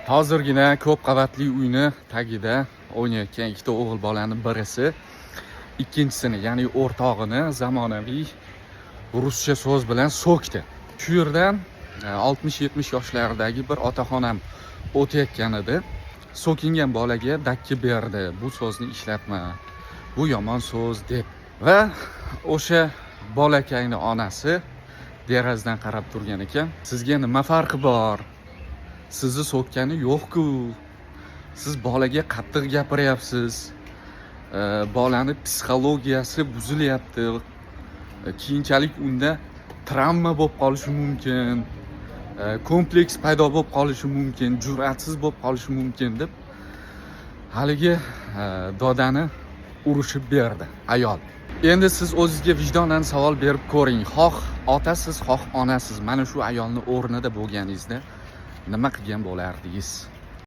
Hozirgina ko'p qavatli uyni tagida o'ynayotgan ikkita o'g'il bolani birisi ikkinchisini, ya'ni o'rtog'ini zamonaviy ruscha so'z bilan so'kdi. Shu yerdan 60-70 yoshlardagi bir otaxonam o'tayotgan edi. So'kingan bolaga dakki berdi. Bu so'zni ishlatma. Bu yomon so'z deb. Va o'sha bolakayni onasi derazadan qarab turgan ekan. Sizga nima farqi bor? Sizni so'kkani yo'q-ku. Siz bolaga qattiq gapiryapsiz. Bolani psixologiyasi buzilyapti. Keyinchalik unda travma bo'lib qolishi mumkin. Kompleks paydo bo'lib qolishi mumkin, jur'atsiz bo'lib qolishi mumkin deb haligi dodani urishib berdi ayol. Endi siz o'zingizga vijdonan savol berib ko'ring. Xoh otasiz, xoh onasiz, mana shu ayolni o'rnida bo'lganingizda nima qilgan bo'lardingiz?